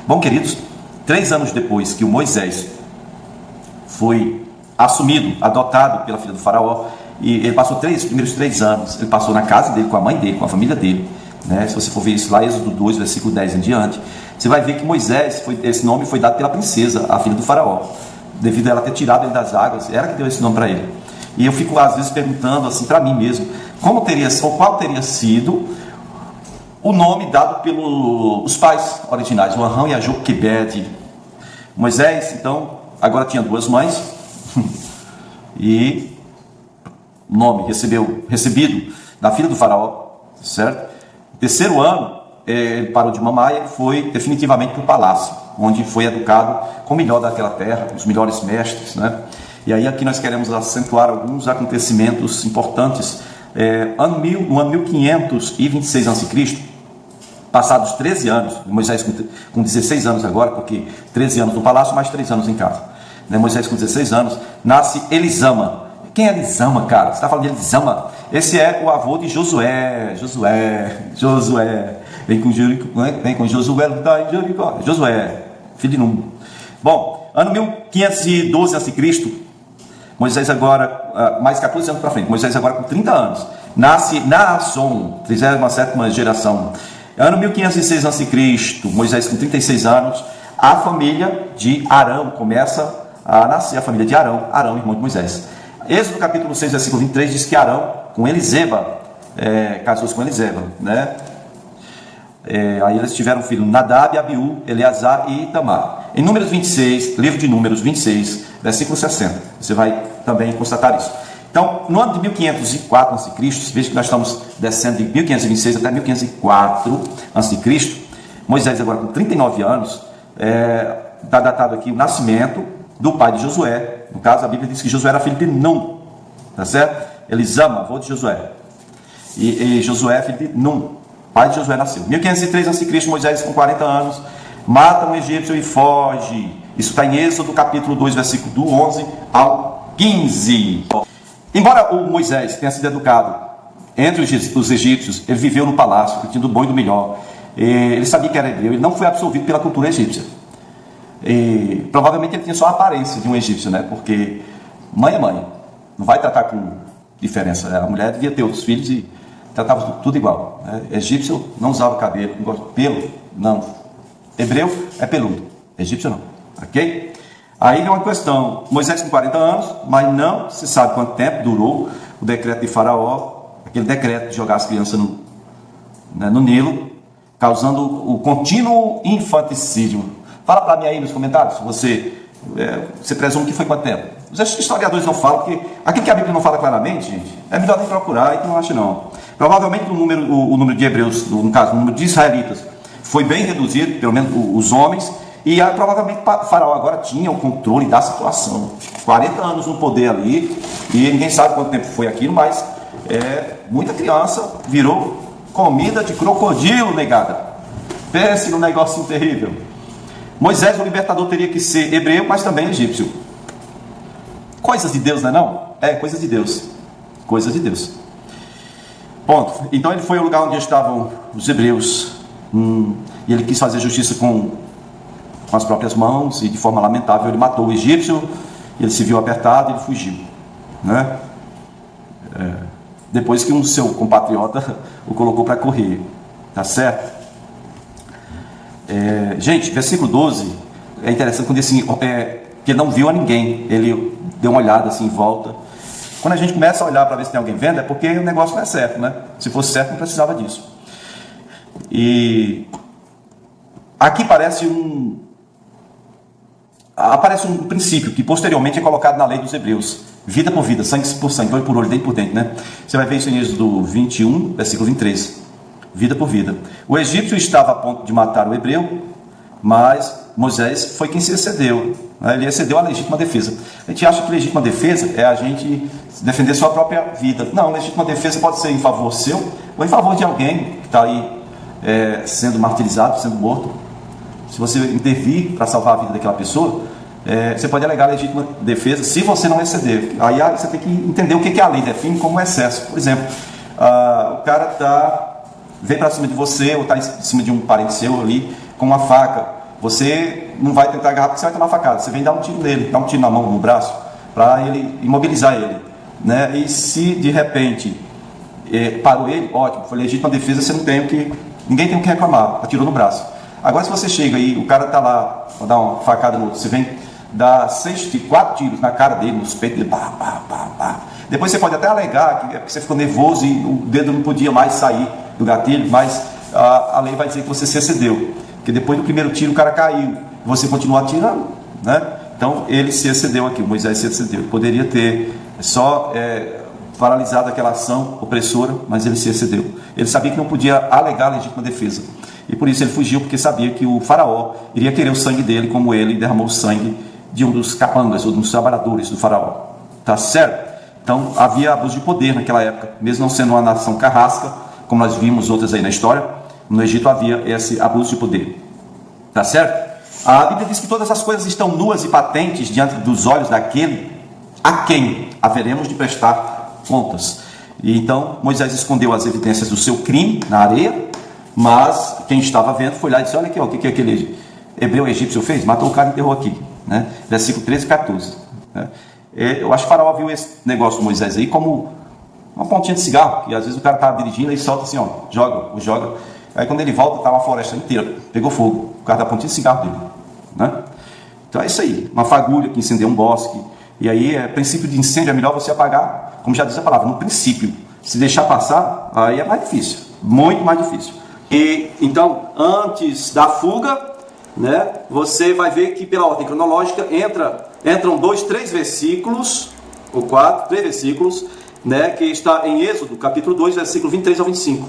Bom, queridos, 3 anos depois que o Moisés foi assumido, adotado pela filha do faraó, e ele passou os primeiros 3 anos, ele passou na casa dele, com a mãe dele, com a família dele, né? Se você for ver isso lá, Êxodo 2, versículo 10 em diante, você vai ver que Moisés, esse nome foi dado pela princesa, a filha do faraó, devido a ela ter tirado ele das águas, ela que deu esse nome para ele. E eu fico às vezes perguntando assim para mim mesmo, qual teria sido o nome dado pelos pais originais, o Arão e a Joquebede. Moisés, então, agora tinha 2 mães, e o nome recebido da filha do faraó, certo? No 3º ano, ele parou de mamar e foi definitivamente para o palácio, onde foi educado com o melhor daquela terra, os melhores mestres, né? E aí aqui nós queremos acentuar alguns acontecimentos importantes. No ano 1526 a.C., passados 13 anos, Moisés com 16 anos agora, porque 13 anos no palácio, mais 3 anos em casa, né? Moisés com 16 anos, nasce Elisama. Quem é Elisama, cara? Você está falando de Elisama? Esse é o avô de Josué. Vem com Josué, tá em Jericó. Josué, filho de Num. Bom, ano 1512 a.C., Moisés agora, mais 14 anos para frente, Moisés agora com 30 anos, nasce Naasson, 37ª geração. Ano 1506 a.C., Moisés com 36 anos, a família de Arão começa a nascer, a família de Arão, irmão de Moisés. Êxodo capítulo 6, versículo 23, diz que Arão, com Eliseba, casou-se com Eliseba, né? Aí eles tiveram um filho, Nadab, Abiú, Eleazar e Itamar. Em Números 26, livro de Números 26, versículo 60, você vai também constatar isso. Então, no ano de 1504 a.C., veja que nós estamos descendo de 1526 até 1504 a.C., Moisés agora com 39 anos, está datado aqui o nascimento do pai de Josué. No caso, a Bíblia diz que Josué era filho de Num, tá certo? Elisama, avô de Josué. E Josué é filho de Num, pai de Josué nasceu. 1503 a.C., Moisés com 40 anos, mata um egípcio e foge. Isso está em Êxodo capítulo 2, versículo do 11 ao 15. Embora o Moisés tenha sido educado entre os egípcios, ele viveu no palácio, ele tinha do bom e do melhor. Ele sabia que era hebreu, ele não foi absorvido pela cultura egípcia. E provavelmente ele tinha só a aparência de um egípcio, né? Porque mãe é mãe, não vai tratar com diferença, né? A mulher devia ter outros filhos e tratava tudo igual, né? Egípcio não usava cabelo, pelo, não. Hebreu é peludo, egípcio não, ok? Aí é uma questão, Moisés com 40 anos, mas não se sabe quanto tempo durou o decreto de Faraó, aquele decreto de jogar as crianças no Nilo, causando o contínuo infanticídio. Fala para mim aí nos comentários, você presume que foi quanto tempo? Os historiadores não falam, porque aquilo que a Bíblia não fala claramente, gente, é melhor nem procurar, então não acho não. Provavelmente o número de hebreus, no caso, o número de israelitas, foi bem reduzido, pelo menos os homens, e aí, provavelmente o faraó agora tinha o controle da situação. 40 anos no poder ali, e ninguém sabe quanto tempo foi aquilo, mas muita criança virou comida de crocodilo, negada. Pense num negocinho terrível. Moisés, o libertador, teria que ser hebreu, mas também egípcio. Coisas de Deus, não é não? Coisas de Deus. Coisas de Deus. Ponto. Então ele foi ao lugar onde estavam os hebreus, e ele quis fazer justiça com as próprias mãos, e de forma lamentável ele matou o egípcio, ele se viu apertado e ele fugiu, né? Depois que um seu compatriota o colocou para correr, tá certo? Gente, versículo 12 é interessante quando diz assim, que ele não viu a ninguém, ele deu uma olhada assim em volta. Quando a gente começa a olhar para ver se tem alguém vendo, é porque o negócio não é certo, né? Se fosse certo, não precisava disso. E aqui aparece um princípio que posteriormente é colocado na lei dos hebreus: vida por vida, sangue por sangue, olho por olho, dente por dente, né? Você vai ver isso em Êxodo 21, versículo 23. Vida por vida. O egípcio estava a ponto de matar o hebreu, mas Moisés foi quem se excedeu, né? Ele excedeu a legítima defesa. A gente acha que legítima defesa é a gente defender sua própria vida. Não, legítima defesa pode ser em favor seu ou em favor de alguém que está aí sendo martirizado, sendo morto. Se você intervir para salvar a vida daquela pessoa, você pode alegar legítima defesa se você não exceder. Aí você tem que entender o que a lei define como excesso. Por exemplo, o cara vem para cima de você, ou está em cima de um parente seu ali com uma faca, você não vai tentar agarrar porque você vai tomar facada. Você vem dar um tiro nele, dar um tiro na mão, no braço, para ele imobilizar ele, né? E se de repente parou ele, ótimo, foi legítima defesa, você não tem o que, ninguém tem o que reclamar, atirou no braço. Agora se você chega aí, o cara tá lá, vou dar uma facada no outro, você vem dar 4 tiros na cara dele, nos peitos dele, pá, pá, pá, pá. Depois você pode até alegar que é porque você ficou nervoso e o dedo não podia mais sair do gatilho, mas a lei vai dizer que você se excedeu, porque depois do primeiro tiro o cara caiu, você continua atirando, né? Então ele se excedeu aqui, o Moisés se excedeu, poderia ter só paralisado aquela ação opressora, mas ele se excedeu. Ele sabia que não podia alegar legítima defesa, e por isso ele fugiu, porque sabia que o faraó iria querer o sangue dele, como ele derramou o sangue de um dos capangas, ou dos trabalhadores do faraó. Tá certo? Então havia abuso de poder naquela época, mesmo não sendo uma nação carrasca, como nós vimos outras aí na história, no Egito havia esse abuso de poder. Tá certo? A Bíblia diz que todas as coisas estão nuas e patentes diante dos olhos daquele a quem haveremos de prestar contas. E então Moisés escondeu as evidências do seu crime na areia, mas quem estava vendo foi lá e disse: olha aqui, ó, o que aquele hebreu egípcio fez? Matou o cara e enterrou aqui, né? Versículo 13 e 14, né? Eu acho que o faraó viu esse negócio do Moisés aí como uma pontinha de cigarro, que às vezes o cara estava dirigindo e solta assim, ó, joga. Aí quando ele volta, está uma floresta inteira, pegou fogo, o cara da pontinha de cigarro dele, né? Então é isso aí, uma fagulha que incendeia um bosque. E aí princípio de incêndio, é melhor você apagar, como já diz a palavra, no princípio. Se deixar passar, aí é mais difícil, muito mais difícil. E então, antes da fuga, né, você vai ver que pela ordem cronológica entram 3 versículos, ou 3 versículos, né, que está em Êxodo, capítulo 2, versículo 23 ao 25.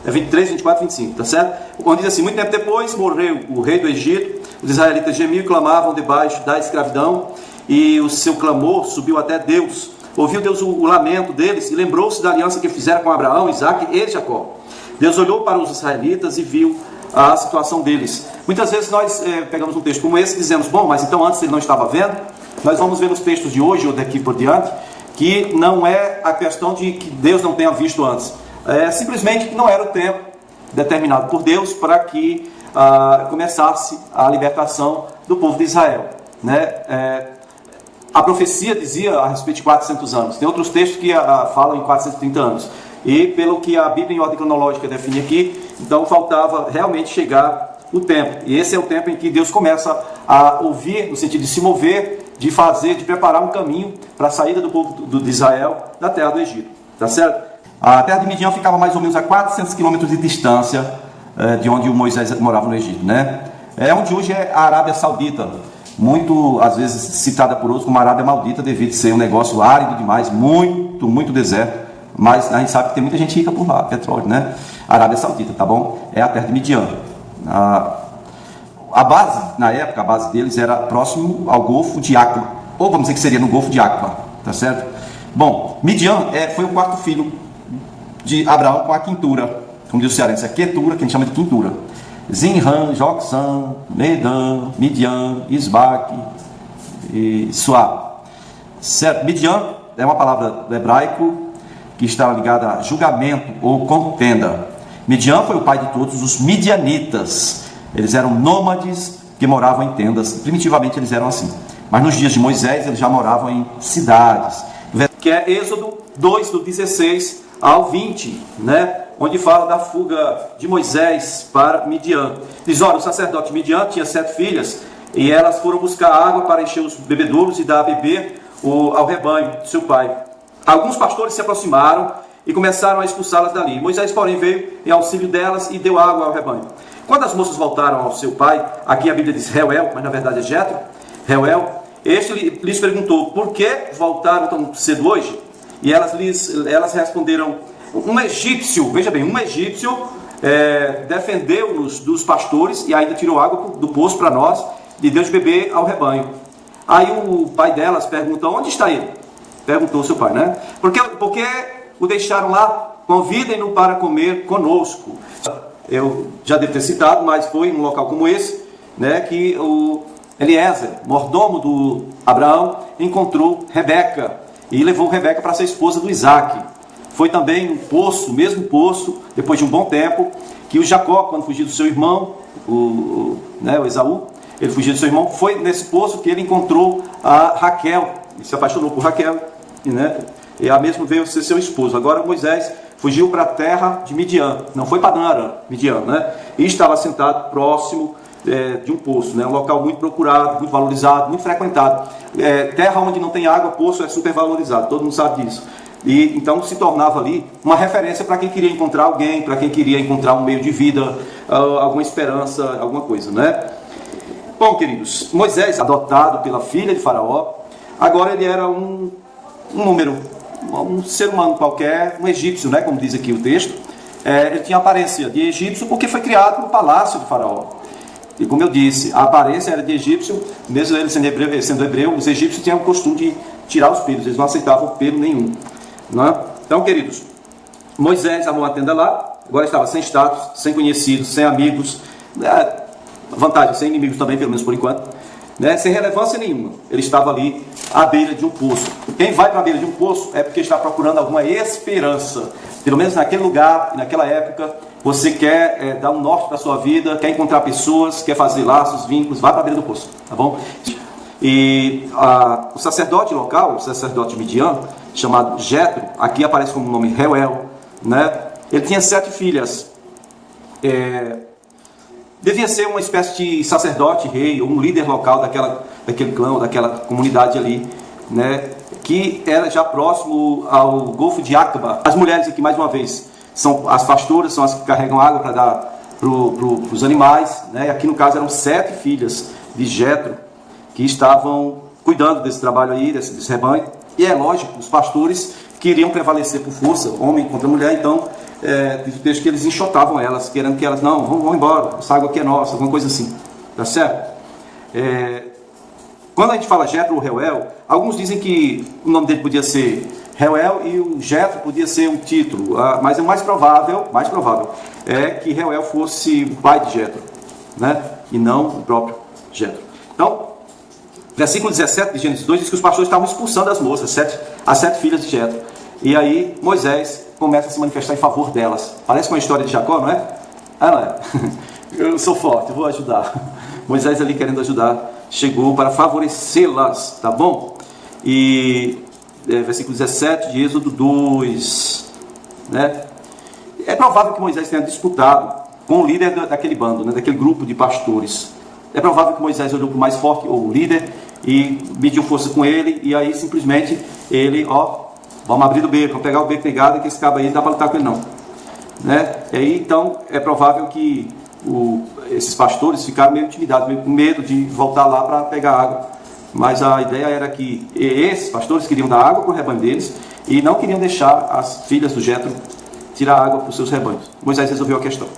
23, 24 e 25, tá certo? Quando diz assim: muito tempo depois morreu o rei do Egito, os israelitas gemiam e clamavam debaixo da escravidão, e o seu clamor subiu até Deus. Ouviu Deus o lamento deles e lembrou-se da aliança que fizera com Abraão, Isaque e Jacó. Deus olhou para os israelitas e viu a situação deles. Muitas vezes nós pegamos um texto como esse e dizemos: bom, mas então antes ele não estava vendo? Nós vamos ver nos textos de hoje ou daqui por diante que não é a questão de que Deus não tenha visto antes. É simplesmente que não era o tempo determinado por Deus para que começasse a libertação do povo de Israel, né? A profecia dizia a respeito de 400 anos. Tem outros textos que falam em 430 anos. E pelo que a Bíblia em ordem cronológica define aqui, então faltava realmente chegar o tempo. E esse é o tempo em que Deus começa a ouvir, no sentido de se mover, de preparar um caminho para a saída do povo de Israel da terra do Egito. Tá certo? A terra de Midian ficava mais ou menos a 400 quilômetros de distância de onde o Moisés morava no Egito, né? É onde hoje é a Arábia Saudita, muito às vezes citada por outros como a Arábia Maldita, devido a ser um negócio árido demais, muito deserto, mas a gente sabe que tem muita gente rica por lá, petróleo, né? Arábia Saudita, tá bom? É a terra de Midian. A base, na época, a base deles era próximo ao Golfo de Aqaba, ou vamos dizer que seria no Golfo de Aqaba, tá certo? Bom, Midian foi o 4º filho de Abraão com a quintura, como diz o cearense, a quetura, que a gente chama de quintura. Zinran, Joxan, Medan, Midian, Isbaque e Suá. Certo? Midian é uma palavra hebraico que está ligada a julgamento ou contenda. Midian foi o pai de todos os midianitas. Eles eram nômades que moravam em tendas. Primitivamente eles eram assim. Mas nos dias de Moisés eles já moravam em cidades. Que é Êxodo 2, do 16 ao 20, né? Onde fala da fuga de Moisés para Midian. Diz: olha, o sacerdote Midian tinha 7 filhas, e elas foram buscar água para encher os bebedouros e dar a beber ao rebanho de seu pai. Alguns pastores se aproximaram e começaram a expulsá-las dali. Moisés, porém, veio em auxílio delas e deu água ao rebanho. Quando as moças voltaram ao seu pai, aqui a Bíblia diz Reuel, mas na verdade é Jetro, Reuel, este lhes perguntou: por que voltaram tão cedo hoje? E elas responderam: um egípcio, veja bem, um egípcio defendeu-nos dos pastores e ainda tirou água do poço para nós e deu de beber ao rebanho. Aí o pai delas pergunta: onde está ele? Perguntou seu pai, né? Porque o deixaram lá? Convidem-no para comer conosco. Eu já devo ter citado, mas foi num local como esse, né, que o Eliezer, mordomo do Abraão, encontrou Rebeca e levou Rebeca para ser esposa do Isaque. Foi também no poço, mesmo poço, depois de um bom tempo, que o Jacó, quando fugiu do seu irmão, o Esaú, ele fugiu do seu irmão, foi nesse poço que ele encontrou a Raquel, ele se apaixonou por Raquel, e a mesma veio ser seu esposo. Agora Moisés fugiu para a terra de Midian, não foi para Aram, Midian, e estava sentado próximo de um poço, um local muito procurado, muito valorizado, muito frequentado. Terra onde não tem água, poço é super valorizado, todo mundo sabe disso. E então se tornava ali uma referência para quem queria encontrar alguém, para quem queria encontrar um meio de vida, alguma esperança, alguma coisa, Bom, queridos, Moisés, adotado pela filha de Faraó, agora ele era um número, um ser humano qualquer, um egípcio, como diz aqui o texto. Ele tinha aparência de egípcio porque foi criado no palácio de Faraó. E como eu disse, a aparência era de egípcio, mesmo ele sendo hebreu, os egípcios tinham o costume de tirar os pelos, eles não aceitavam pelo nenhum. Então, queridos, Moisés armou a tenda lá, agora estava sem status, sem conhecidos, sem amigos, vantagem, sem inimigos também, pelo menos por enquanto, sem relevância nenhuma. Ele estava ali à beira de um poço. Quem vai para a beira de um poço é porque está procurando alguma esperança. Pelo menos naquele lugar, naquela época, você quer dar um norte para a sua vida, quer encontrar pessoas, quer fazer laços, vínculos, vai para a beira do poço, tá bom? E o sacerdote local, o sacerdote Midian, chamado Jetro, aqui aparece como nome Reuel, ele tinha 7 filhas. Devia ser uma espécie de sacerdote, rei, ou um líder local daquele clã, daquela comunidade ali, que era já próximo ao Golfo de Aqaba. As mulheres aqui, mais uma vez, são as pastoras, são as que carregam água para dar para os animais, Aqui no caso eram 7 filhas de Jetro que estavam cuidando desse trabalho aí, desse rebanho. E é lógico, os pastores queriam prevalecer por força, homem contra mulher, então diz o texto que eles enxotavam elas, querendo que elas, não, vão embora, essa água aqui é nossa, alguma coisa assim, tá certo? Quando a gente fala Jetro ou Reuel, alguns dizem que o nome dele podia ser Reuel e o Jetro podia ser um título, mas o mais provável é que Reuel fosse o pai de Jetro, e não o próprio Jetro. Então, versículo 17 de Gênesis 2 diz que os pastores estavam expulsando as moças, as 7 filhas de Jetro. E aí Moisés começa a se manifestar em favor delas. Parece uma história de Jacó, não é? Não é? Eu sou forte, eu vou ajudar. Moisés ali querendo ajudar, chegou para favorecê-las, tá bom? E versículo 17 de Êxodo 2, É provável que Moisés tenha disputado com o líder daquele bando, daquele grupo de pastores. É provável que Moisés olhou para o mais forte, ou o líder, e mediu força com ele, e aí simplesmente ele, vamos abrir o beco, vamos pegar o beco pegado, que esse cabo aí não dá para lutar com ele não. E aí então é provável que esses pastores ficaram meio intimidados, meio com medo de voltar lá para pegar água. Mas a ideia era que esses pastores queriam dar água para o rebanho deles e não queriam deixar as filhas do Jetro tirar água para os seus rebanhos. Moisés resolveu a questão.